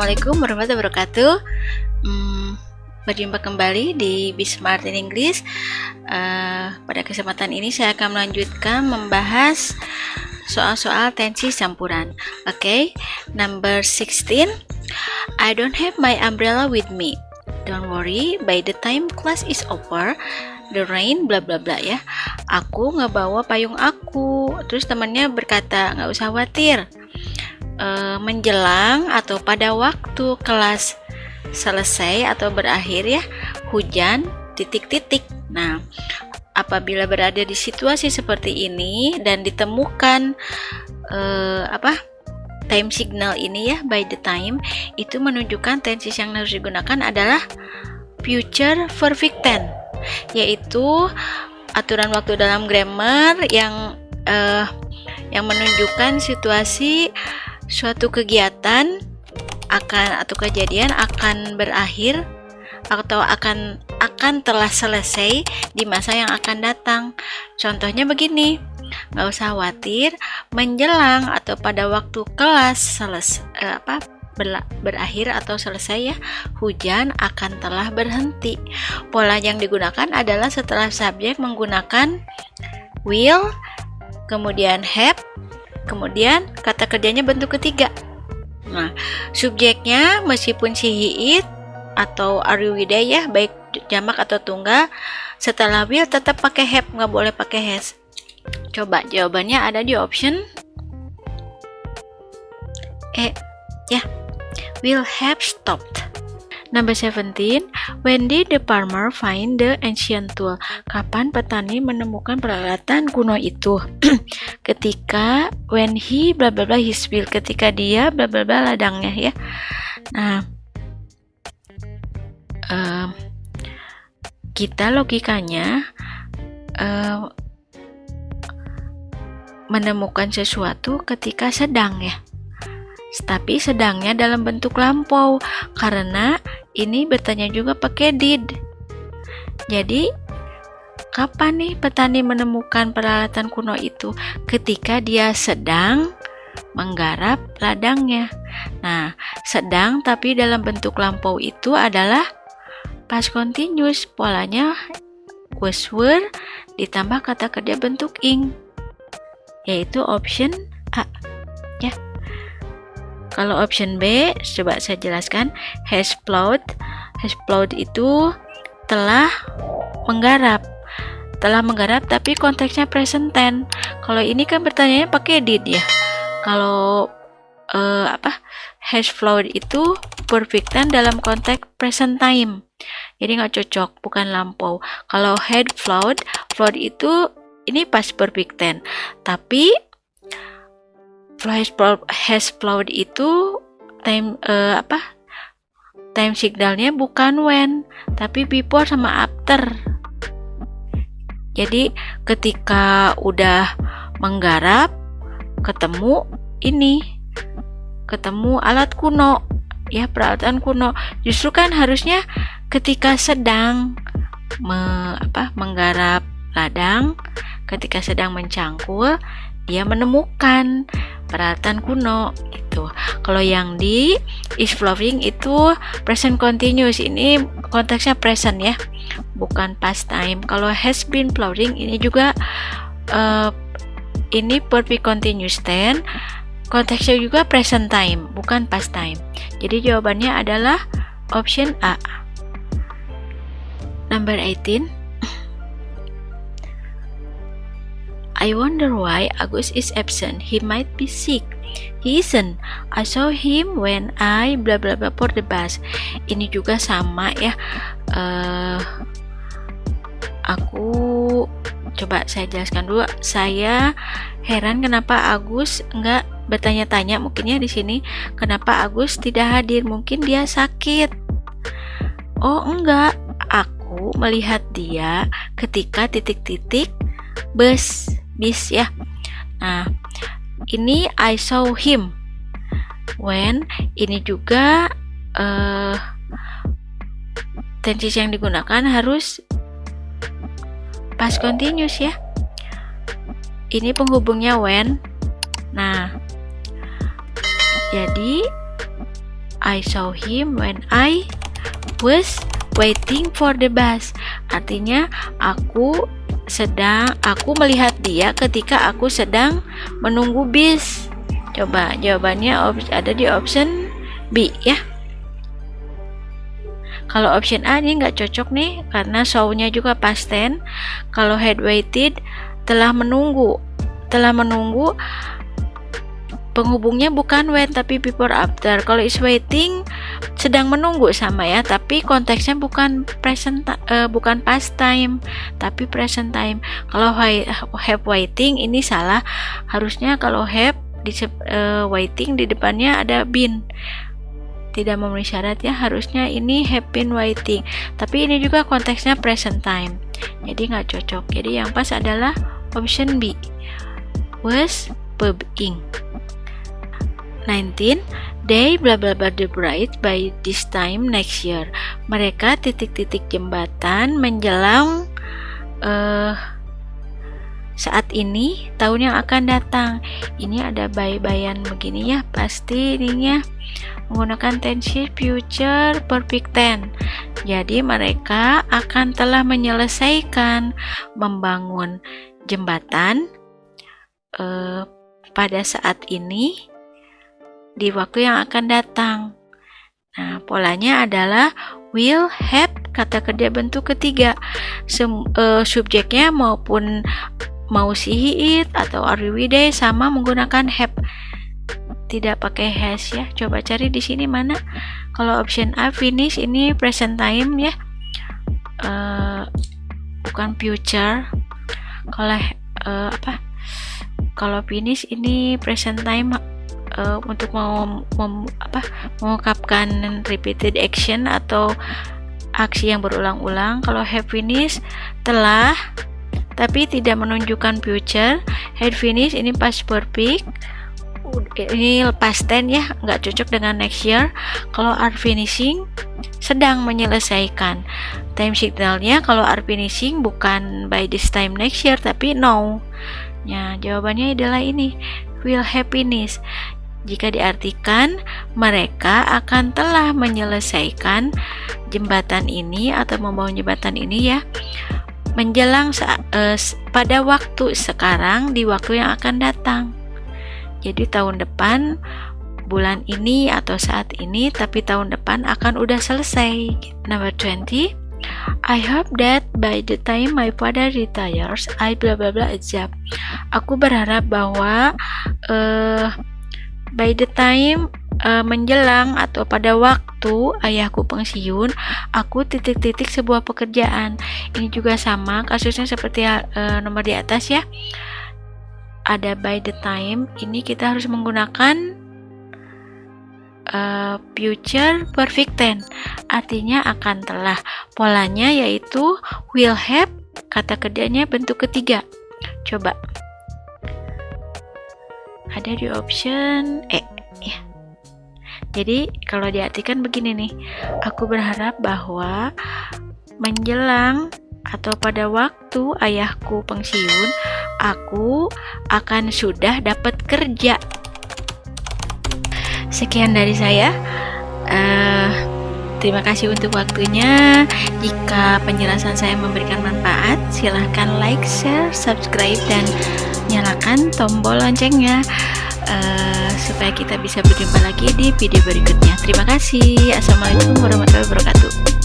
Assalamualaikum warahmatullahi wabarakatuh. Berjumpa kembali di Be Smart in English. Pada kesempatan ini saya akan melanjutkan membahas soal-soal tensi campuran. Oke, number 16. I don't have my umbrella with me. Don't worry, by the time class is over, the rain bla bla bla ya. Aku nggak bawa payung aku. Terus temannya berkata, nggak usah khawatir. Menjelang atau pada waktu kelas selesai atau berakhir ya, hujan titik-titik. Nah, apabila berada di situasi seperti ini dan ditemukan time signal ini ya, by the time, itu menunjukkan tense yang harus digunakan adalah future perfect tense, yaitu aturan waktu dalam grammar yang menunjukkan situasi suatu kegiatan atau kejadian akan berakhir atau akan telah selesai di masa yang akan datang. Contohnya begini, nggak usah khawatir, menjelang atau pada waktu kelas berakhir atau selesai ya, hujan akan telah berhenti. Pola yang digunakan adalah setelah subjek menggunakan will, kemudian have, kemudian kata kerjanya bentuk ketiga. Nah, subjeknya meskipun she, he, it atau are you, we, they ya, baik jamak atau tunggal, setelah will tetap pakai have, nggak boleh pakai has. Coba jawabannya ada di option E ya, will have stopped. Number 17. When did the farmer find the ancient tool? Kapan petani menemukan peralatan kuno itu? Ketika when he bla bla bla his wheel, ketika dia bla bla bla ladangnya ya. Nah, kita logikanya menemukan sesuatu ketika sedang ya. Tapi sedangnya dalam bentuk lampau karena ini bertanya juga pakai did. Jadi kapan nih petani menemukan peralatan kuno itu? Ketika dia sedang menggarap ladangnya. Nah, sedang tapi dalam bentuk lampau itu adalah past continuous. Polanya was were ditambah kata kerja bentuk ing, yaitu option A ya. Kalau option B, coba saya jelaskan. Has plowed. Has plowed itu telah menggarap. Telah menggarap tapi konteksnya present tense. Kalau ini kan bertanyanya pakai did ya. Kalau has plowed itu perfect tense dalam konteks present time. Jadi nggak cocok, bukan lampau. Kalau had plowed, plowed itu ini past perfect tense. Tapi has plowed itu time signalnya bukan when, tapi before sama after. Jadi ketika udah menggarap ketemu alat kuno ya, peralatan kuno. Justru kan harusnya ketika sedang menggarap ladang, ketika sedang mencangkul, dia menemukan peralatan kuno itu. Kalau yang di is plowing itu present continuous, ini konteksnya present ya, bukan past time. Kalau has been plowing ini juga ini perfect continuous tense, konteksnya juga present time, bukan past time. Jadi jawabannya adalah option A. Number 18. I wonder why Agus is absent. He might be sick. He isn't. I saw him when I bla bla bla for the bus. Ini juga sama ya. Aku coba saya jelaskan dulu. Saya heran kenapa Agus enggak bertanya-tanya, mungkinnya di sini kenapa Agus tidak hadir. Mungkin dia sakit. Oh enggak, aku melihat dia ketika titik-titik bis ya. Nah, ini I saw him when, ini juga tenses yang digunakan harus past continuous ya. Ini penghubungnya when. Nah, jadi I saw him when I was waiting for the bus. Artinya aku melihat dia ketika aku sedang menunggu bis. Coba jawabannya ada di option B ya. Kalau option A ini nggak cocok nih karena saw-nya juga past tense. Kalau had waited telah menunggu penghubungnya bukan when tapi before after. Kalau is waiting sedang menunggu sama ya, tapi konteksnya bukan bukan past time tapi present time. Kalau have waiting ini salah, harusnya kalau have waiting di depannya ada been, tidak memenuhi syarat ya, harusnya ini have been waiting, tapi ini juga konteksnya present time, jadi nggak cocok. Jadi yang pas adalah option B, was pubing. 19. They blah blah blah the bride by this time next year. Mereka titik-titik jembatan menjelang saat ini tahun yang akan datang. Ini ada by-byan begini ya, pasti ininya menggunakan tense future perfect tense. Jadi mereka akan telah menyelesaikan membangun jembatan pada saat ini di waktu yang akan datang. Nah, polanya adalah will have, kata kerja bentuk ketiga. Subjeknya maupun mau see it atau are we they sama menggunakan have, tidak pakai has ya. Coba cari di sini mana. Kalau option A finish ini present time ya, bukan future. Kalau finish ini present time untuk mengungkapkan repeated action atau aksi yang berulang-ulang. Kalau have finish telah tapi tidak menunjukkan future. Had finish ini past perfect, ini past tense ya, nggak cocok dengan next year. Kalau are finishing sedang menyelesaikan. Time signalnya kalau are finishing bukan by this time next year tapi now. Ya, jawabannya adalah ini, will have finished. Jika diartikan mereka akan telah menyelesaikan jembatan ini atau membangun jembatan ini ya, menjelang pada waktu sekarang di waktu yang akan datang. Jadi tahun depan, bulan ini atau saat ini, tapi tahun depan akan udah selesai. Number 20, I hope that by the time my father retires, I blah blah blah a job. Aku berharap bahwa by the time menjelang atau pada waktu ayahku pensiun, aku titik-titik sebuah pekerjaan. Ini juga sama kasusnya seperti nomor di atas ya. Ada by the time, ini kita harus menggunakan future perfect tense, artinya akan telah. Polanya yaitu will have, kata kerjanya bentuk ketiga. Coba ada di option E ya. Jadi kalau diartikan begini nih, aku berharap bahwa menjelang atau pada waktu ayahku pensiun, aku akan sudah dapat kerja. Sekian dari saya. Terima kasih untuk waktunya. Jika penjelasan saya memberikan manfaat, silahkan like, share, subscribe, dan nyalakan tombol loncengnya supaya kita bisa berjumpa lagi di video berikutnya. Terima kasih. Assalamualaikum warahmatullahi wabarakatuh.